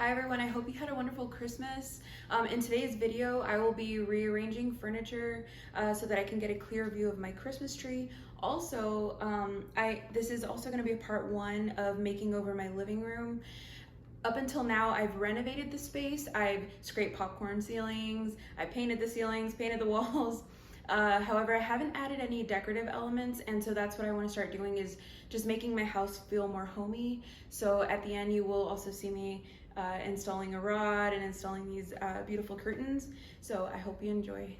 Hi everyone, I hope you had a wonderful Christmas. In today's video, I will be rearranging furniture so that I can get a clear view of my Christmas tree. Also, this is also going to be a part one of making over my living room. Up until now, I've renovated the space. I've scraped popcorn ceilings, I painted the ceilings, painted the walls. However, I haven't added any decorative elements, and so that's what I want to start doing, is just making my house feel more homey. So at the end, you will also see me installing a rod and installing these beautiful curtains. So I hope you enjoy.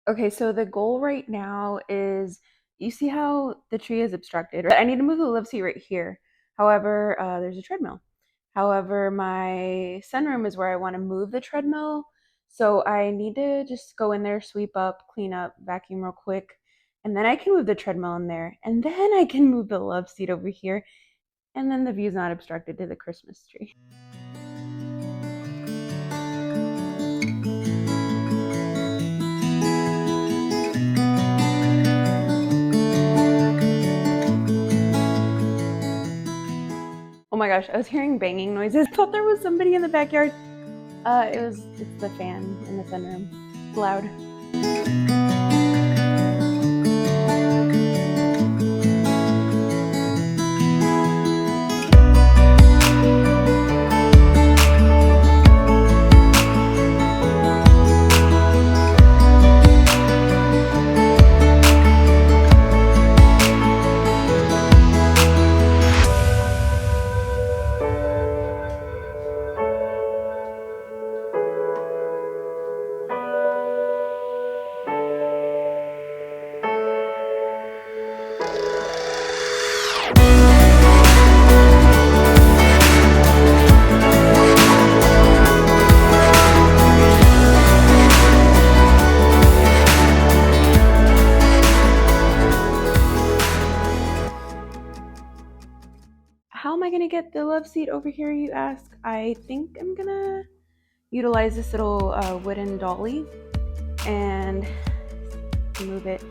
Okay, so the goal right now is, you see how the tree is obstructed, right? I need to move the love seat right here. However, there's a treadmill. However, my sunroom is where I want to move the treadmill. So I need to just go in there, sweep up, clean up, vacuum real quick, and then I can move the treadmill in there. And then I can move the love seat over here. And then the view's not obstructed to the Christmas tree. Oh my gosh, I was hearing banging noises. I thought there was somebody in the backyard. It's the fan in the sunroom. It's loud. How am I gonna get the love seat over here, you ask? I think I'm gonna utilize this little wooden dolly and move it.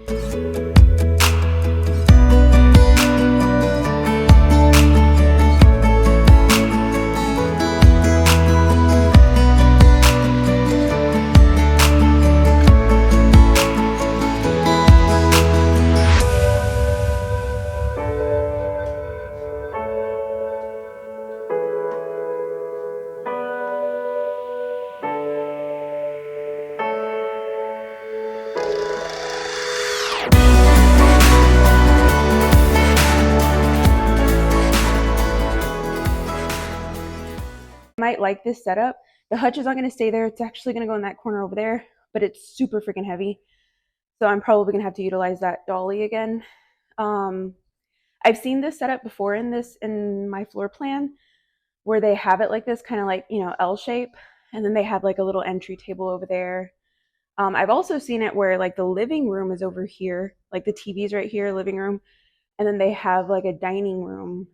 Might like this setup. The hutch is not going to stay there. It's actually going to go in that corner over there, but it's super freaking heavy. So I'm probably going to have to utilize that dolly again. I've seen this setup before in my floor plan, where they have it like this, kind of like, L shape. And then they have like a little entry table over there. I've also seen it where like the living room is over here, like the TV's right here, living room. And then they have like a dining room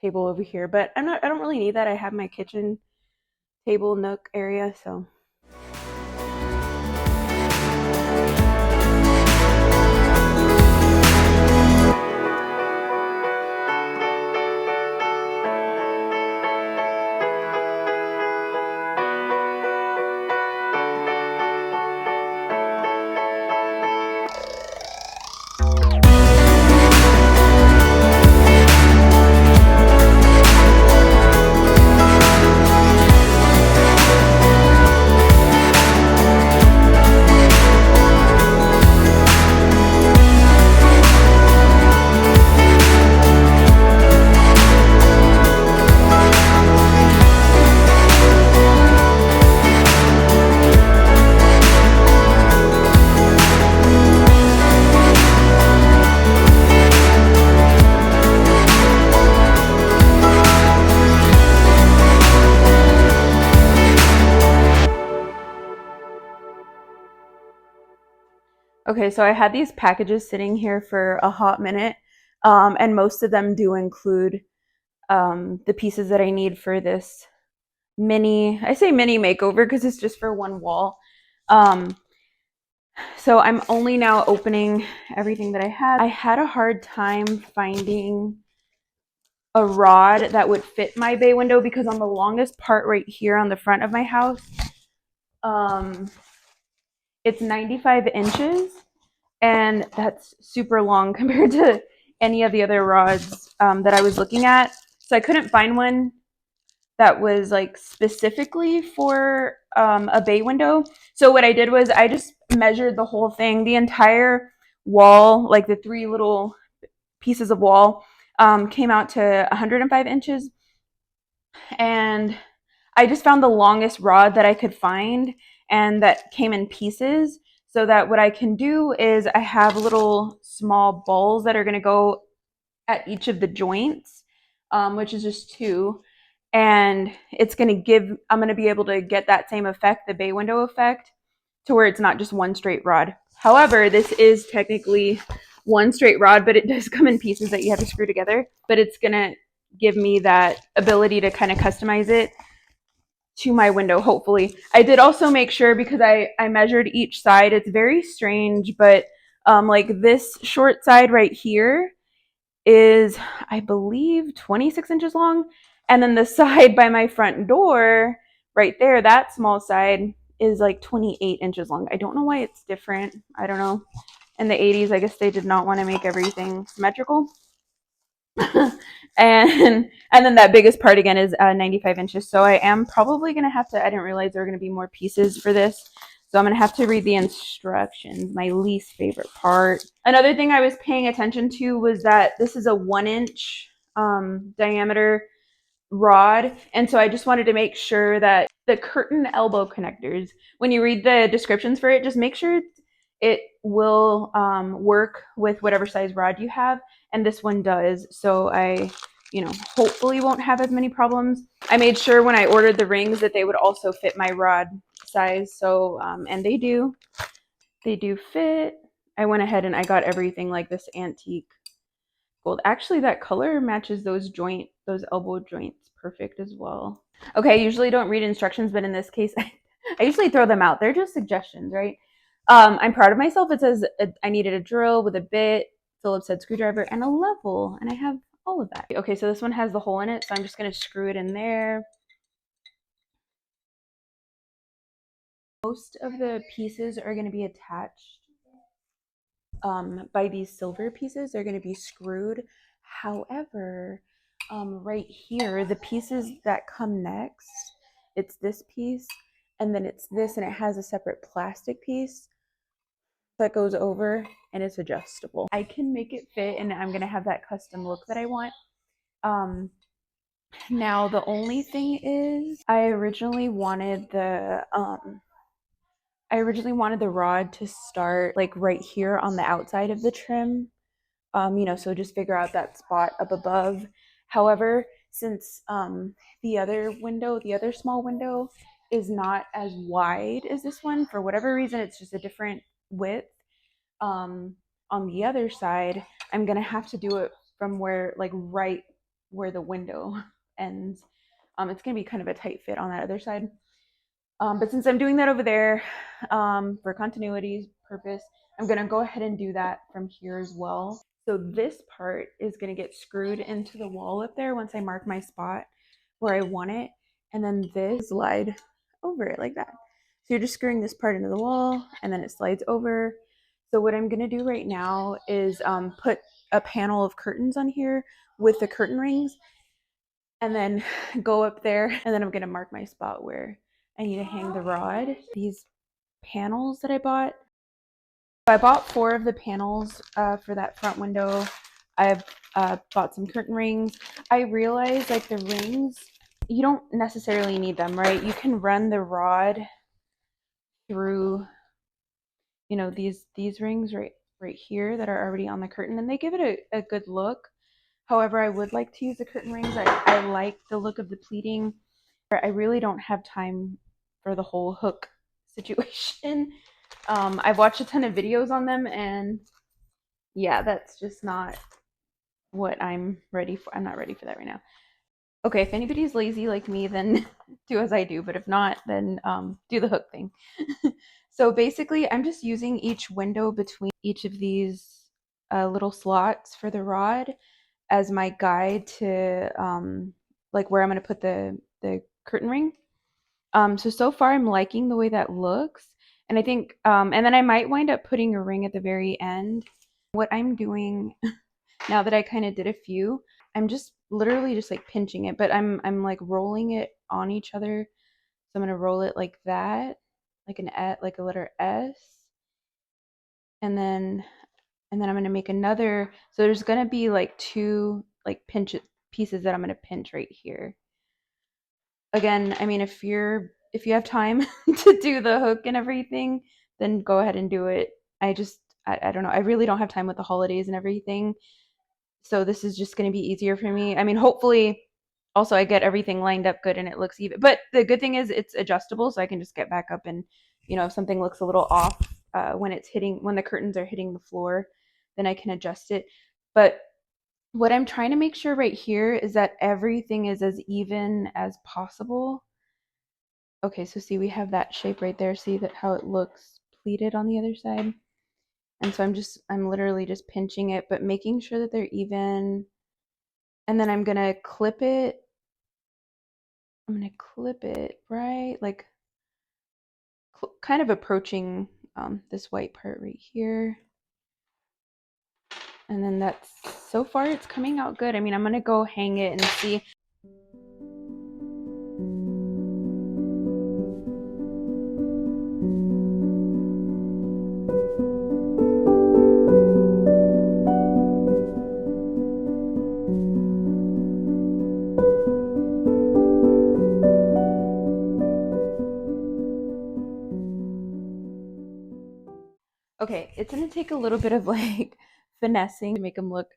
table over here, but I don't really need that. I have my kitchen table nook area, so. Okay, so I had these packages sitting here for a hot minute, and most of them do include the pieces that I need for this I say mini makeover because it's just for one wall. So I'm only now opening everything that I had. I had a hard time finding a rod that would fit my bay window, because on the longest part right here on the front of my house, it's 95 inches, and that's super long compared to any of the other rods that I was looking at. So I couldn't find one that was like specifically for a bay window. So what I did was I just measured the whole thing, the entire wall, like the 3 little pieces of wall, came out to 105 inches. And I just found the longest rod that I could find and that came in pieces, so that what I can do is I have little small balls that are going to go at each of the joints, which is just 2. And it's going to give, I'm going to be able to get that same effect, the bay window effect, to where it's not just one straight rod. However, this is technically one straight rod, but it does come in pieces that you have to screw together. But it's going to give me that ability to kind of customize it to my window, hopefully. I did also make sure, because I measured each side. It's very strange, but like this short side right here is, I believe, 26 inches long. And then the side by my front door right there, that small side, is like 28 inches long. I don't know why it's different. I don't know. In the 80s, I guess they did not want to make everything symmetrical. and then that biggest part again is 95 inches. So I am probably going to have to, I didn't realize there were going to be more pieces for this. So I'm going to have to read the instructions, my least favorite part. Another thing I was paying attention to was that this is a 1-inch diameter rod. And so I just wanted to make sure that the curtain elbow connectors, when you read the descriptions for it, just make sure it will work with whatever size rod you have. And this one does. So I, hopefully won't have as many problems. I made sure when I ordered the rings that they would also fit my rod size. So, and they do fit. I went ahead and I got everything like this antique gold. Actually, that color matches those elbow joints perfect as well. Okay, I usually don't read instructions, but in this case, I usually throw them out. They're just suggestions, right? I'm proud of myself. It says I needed a drill with a bit, Phillips head screwdriver, and a level, and I have all of that. Okay, so this one has the hole in it, so I'm just going to screw it in there. Most of the pieces are going to be attached by these silver pieces. They're going to be screwed. However, right here, the pieces that come next, it's this piece, and then it's this, and it has a separate plastic piece that goes over, and it's adjustable. I can make it fit, and I'm going to have that custom look that I want. Now the only thing is, I originally wanted the rod to start like right here on the outside of the trim. So just figure out that spot up above. However, since the other small window is not as wide as this one, for whatever reason, it's just a different width. On the other side, I'm gonna have to do it from right where the window ends. It's gonna be kind of a tight fit on that other side. But since I'm doing that over there, for continuity purpose, I'm gonna go ahead and do that from here as well. So this part is gonna get screwed into the wall up there once I mark my spot where I want it. And then this slide over it like that. So you're just screwing this part into the wall, and then it slides over. So what I'm gonna do right now is put a panel of curtains on here with the curtain rings, and then go up there, and then I'm gonna mark my spot where I need to hang the rod. These panels that I bought 4 of the panels for that front window. I've bought some curtain rings. I realized like the rings, you don't necessarily need them, right? You can run the rod through, these rings right here that are already on the curtain, and they give it a good look. However, I would like to use the curtain rings. I like the look of the pleating. I really don't have time for the whole hook situation. I've watched a ton of videos on them, and yeah, that's just not what I'm ready for. I'm not ready for that right now. Okay, if anybody's lazy like me, then do as I do, but if not, then do the hook thing. So basically, I'm just using each window between each of these little slots for the rod as my guide to like where I'm going to put the curtain ring. So far I'm liking the way that looks. And I think, and then I might wind up putting a ring at the very end. What I'm doing now that I kind of did a few, I'm just literally just like pinching it, but I'm like rolling it on each other. So I'm gonna roll it like that, like like a letter S, and then I'm gonna make another. So there's gonna be like two like pieces that I'm gonna pinch right here. Again, I mean, if you have time to do the hook and everything, then go ahead and do it. I don't know. I really don't have time with the holidays and everything. So this is just going to be easier for me. I mean, hopefully also I get everything lined up good and it looks even. But the good thing is it's adjustable, so I can just get back up and, if something looks a little off when the curtains are hitting the floor, then I can adjust it. But what I'm trying to make sure right here is that everything is as even as possible. Okay, so see, we have that shape right there. See that how it looks pleated on the other side? And so I'm literally just pinching it, but making sure that they're even. And then I'm gonna clip it. I'm gonna clip it right, like kind of approaching this white part right here. And then so far it's coming out good. I mean, I'm gonna go hang it and see. Okay, it's gonna take a little bit of like finessing to make them look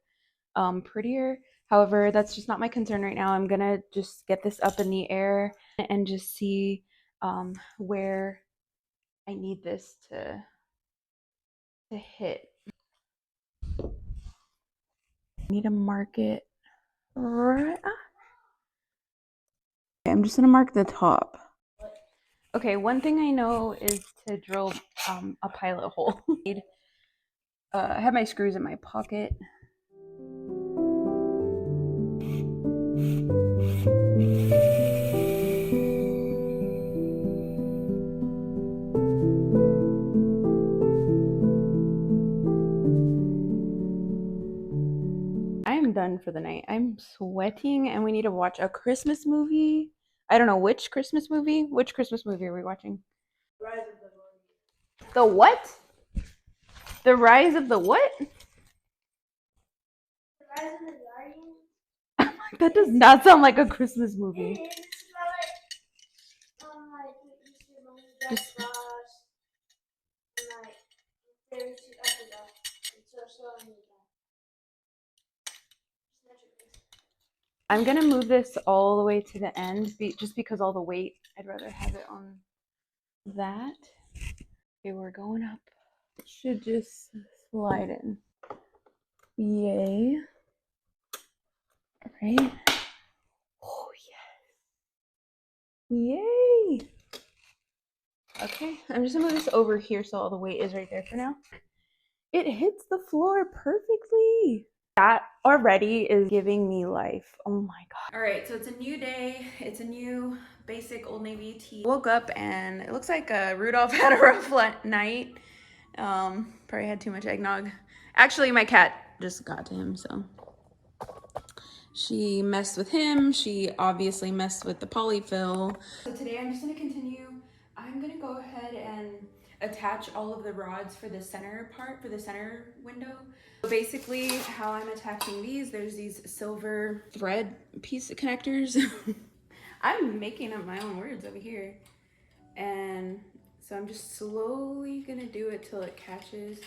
prettier. However, that's just not my concern right now. I'm gonna just get this up in the air and just see where I need this to hit. I need to mark it right. Okay, I'm just gonna mark the top. Okay, one thing I know is to drill a pilot hole. I have my screws in my pocket. I am done for the night. I'm sweating and we need to watch a Christmas movie. I don't know which Christmas movie. Which Christmas movie are we watching? Rise of the what? The Rise of the what? The Rise of the Guardians. That does not sound like a Christmas movie. It is. It's like Easter bunny, Jack Frost, and like fairy suit after that. It's so slow and I'm gonna move this all the way to the end, just because all the weight. I'd rather have it on that. Okay, we're going up. It should just slide in. Yay. All right. Oh, yeah. Yay. Okay, I'm just gonna move this over here so all the weight is right there for now. It hits the floor perfectly. That already is giving me life. Oh my God. All right, so it's a new day. It's a new basic Old Navy tee. Woke up and it looks like Rudolph had a rough night. Probably had too much eggnog. Actually, my cat just got to him, so. She messed with him. She obviously messed with the polyfill. So today I'm just gonna continue. I'm gonna go ahead and attach all of the rods for the center part, for the center window. So basically how I'm attaching these, there's these silver thread piece connectors. I'm making up my own words over here. And so I'm just slowly gonna do it till it catches.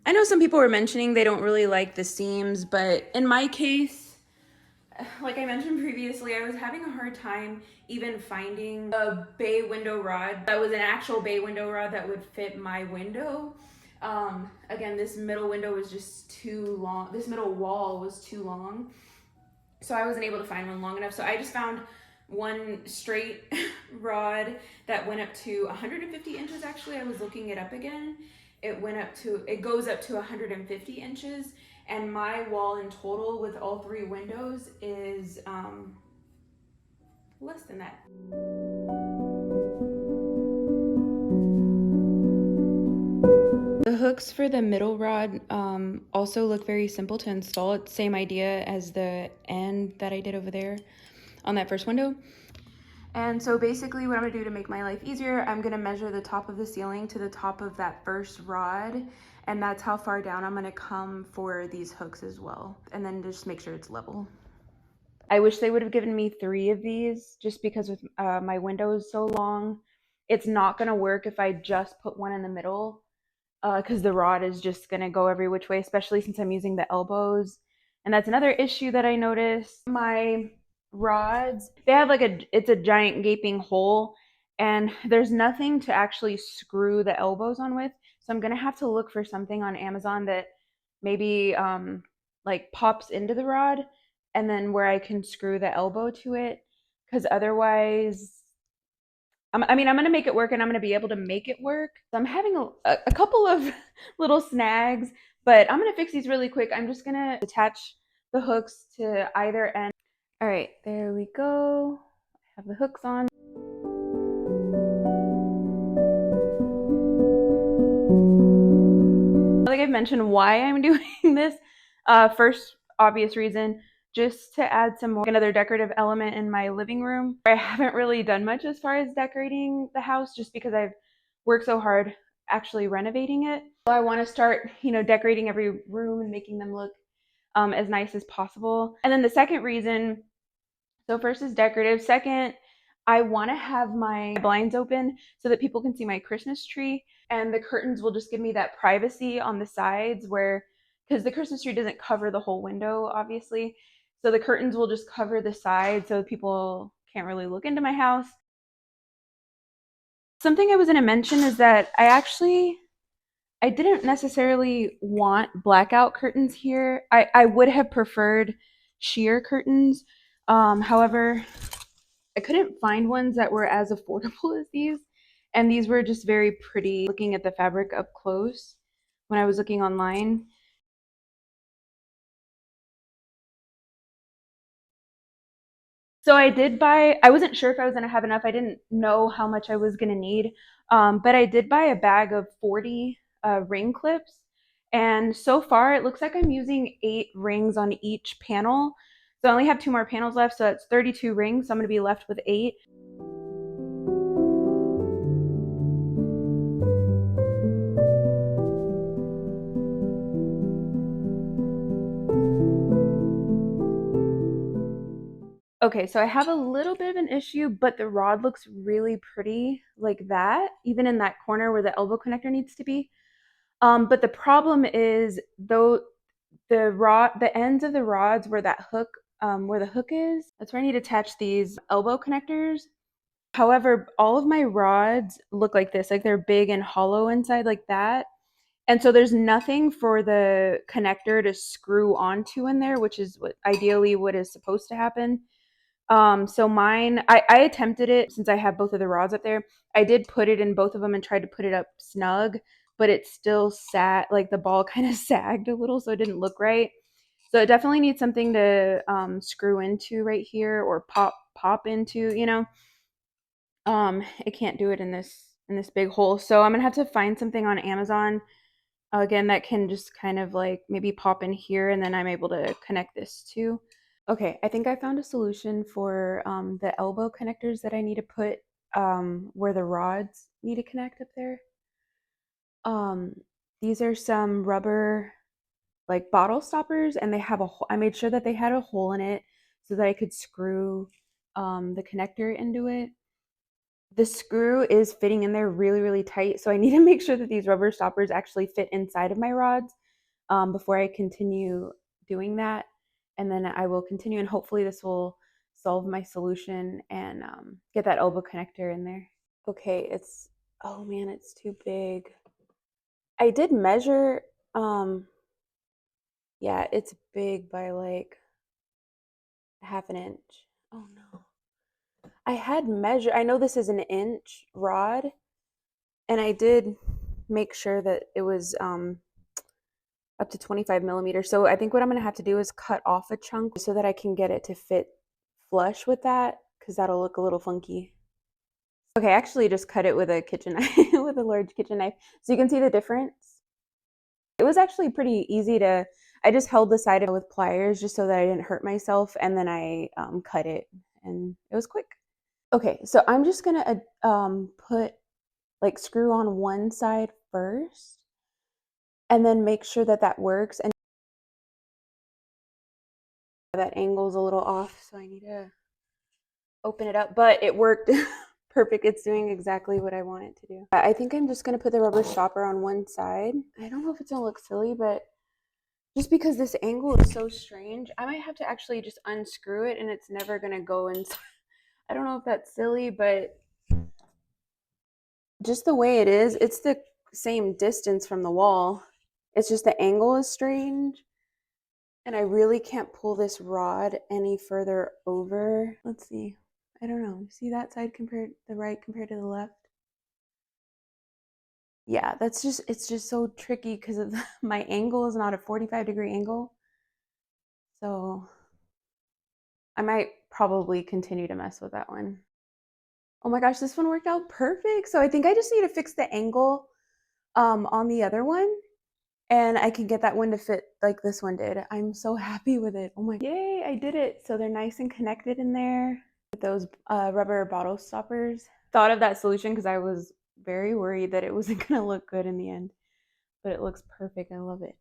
I know some people were mentioning they don't really like the seams, but in my case, like I mentioned previously, I was having a hard time even finding a bay window rod that was an actual bay window rod that would fit my window. Again, this middle window was just too long. This middle wall was too long. So I wasn't able to find one long enough. So I just found one straight rod that went up to 150 inches. Actually, I was looking it up again. it goes up to 150 inches, and my wall in total with all 3 windows is less than that. The hooks for the middle rod also look very simple to install. It's same idea as the end that I did over there on that first window. And so basically what I'm gonna do to make my life easier, I'm gonna measure the top of the ceiling to the top of that first rod, and that's how far down I'm gonna come for these hooks as well. And then just make sure it's level. I wish they would have given me 3 of these, just because with my window is so long, it's not gonna work if I just put one in the middle, because the rod is just gonna go every which way, especially since I'm using the elbows. And that's another issue that I noticed. My rods, they have like it's a giant gaping hole, and there's nothing to actually screw the elbows on with. So I'm gonna have to look for something on Amazon that maybe like pops into the rod, and then where I can screw the elbow to it, because otherwise I mean, I'm going to make it work, and I'm going to be able to make it work. So I'm having a couple of little snags, but I'm going to fix these really quick. I'm just going to attach the hooks to either end. All right, there we go. I have the hooks on. Like I've mentioned why I'm doing this. First obvious reason, just to add some more, another decorative element in my living room. I haven't really done much as far as decorating the house, just because I've worked so hard actually renovating it. So I want to start, decorating every room and making them look as nice as possible. And then the second reason, so first is decorative. Second, I want to have my blinds open so that people can see my Christmas tree, and the curtains will just give me that privacy on the sides where, because the Christmas tree doesn't cover the whole window, obviously. So the curtains will just cover the sides so people can't really look into my house. Something I was going to mention is that I didn't necessarily want blackout curtains here. I would have preferred sheer curtains. However, I couldn't find ones that were as affordable as these. And these were just very pretty looking at the fabric up close when I was looking online. So I wasn't sure if I was going to have enough. I didn't know how much I was going to need. But I did buy a bag of 40 ring clips. And so far, it looks like I'm using 8 rings on each panel. So I only have 2 more panels left. So that's 32 rings. So I'm going to be left with 8. Okay, so I have a little bit of an issue, but the rod looks really pretty like that, even in that corner where the elbow connector needs to be. But the problem is, though, the ends of the rods where that hook, where the hook is, that's where I need to attach these elbow connectors. However, all of my rods look like this, like they're big and hollow inside like that. And so there's nothing for the connector to screw onto in there, which is ideally what is supposed to happen. So mine, I attempted it since I have both of the rods up there. I did put it in both of them and tried to put it up snug, but it still sat, like the ball kind of sagged a little, so it didn't look right. So it definitely needs something to screw into right here, or pop into, it can't do it in this big hole. So I'm gonna have to find something on Amazon again that can just kind of like maybe pop in here, and then I'm able to connect this too. Okay, I think I found a solution for the elbow connectors that I need to put where the rods need to connect up there. Um, these are some rubber like bottle stoppers, and they have I made sure that they had a hole in it so that I could screw the connector into it. The screw is fitting in there really, really tight, so I need to make sure that these rubber stoppers actually fit inside of my rods before I continue doing that. And then I will continue, and hopefully this will solve my solution and get that elbow connector in there. Okay, oh man, it's too big. I did measure, yeah, it's big by like half an inch. Oh no. I know this is an inch rod, and I did make sure that it was up to 25 millimeters. So I think what I'm gonna have to do is cut off a chunk so that I can get it to fit flush with that, because that'll look a little funky. Okay, I actually just cut it with a kitchen knife, with a large kitchen knife. So you can see the difference. It was actually pretty easy to, I just held the side of it with pliers just so that I didn't hurt myself, and then I cut it, and it was quick. Okay, so I'm just gonna put, like, screw on one side first, and then make sure that that works. And that angle's a little off, so I need to open it up, but it worked. Perfect. It's doing exactly what I want it to do. I think I'm just gonna put the rubber stopper on one side. I don't know if it's gonna look silly, but just because this angle is so strange, I might have to actually just unscrew it, and it's never gonna go inside. I don't know if that's silly, but just the way it is, it's the same distance from the wall. It's just the angle is strange. And I really can't pull this rod any further over. Let's see. I don't know. See that side compared, the right compared to the left? Yeah, that's just, it's just so tricky because of my angle is not a 45-degree angle. So I might probably continue to mess with that one. Oh my gosh, this one worked out perfect. So I think I just need to fix the angle on the other one, and I can get that one to fit like this one did. I'm so happy with it. Oh my, yay, I did it. So they're nice and connected in there with those rubber bottle stoppers. Thought of that solution because I was very worried that it wasn't gonna look good in the end, but it looks perfect. I love it.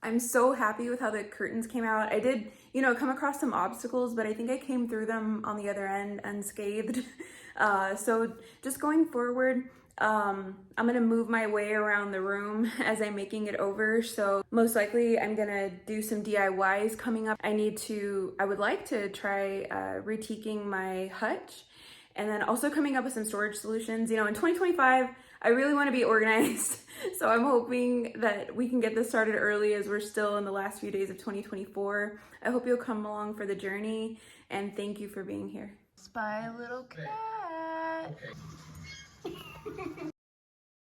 I'm so happy with how the curtains came out. I did, come across some obstacles, but I think I came through them on the other end unscathed. So just going forward, I'm gonna move my way around the room as I'm making it over. So most likely I'm gonna do some DIYs coming up. I would like to try retiquing my hutch, and then also coming up with some storage solutions. In 2025, I really want to be organized. So I'm hoping that we can get this started early as we're still in the last few days of 2024. I hope you'll come along for the journey, and thank you for being here. Spy a little cat.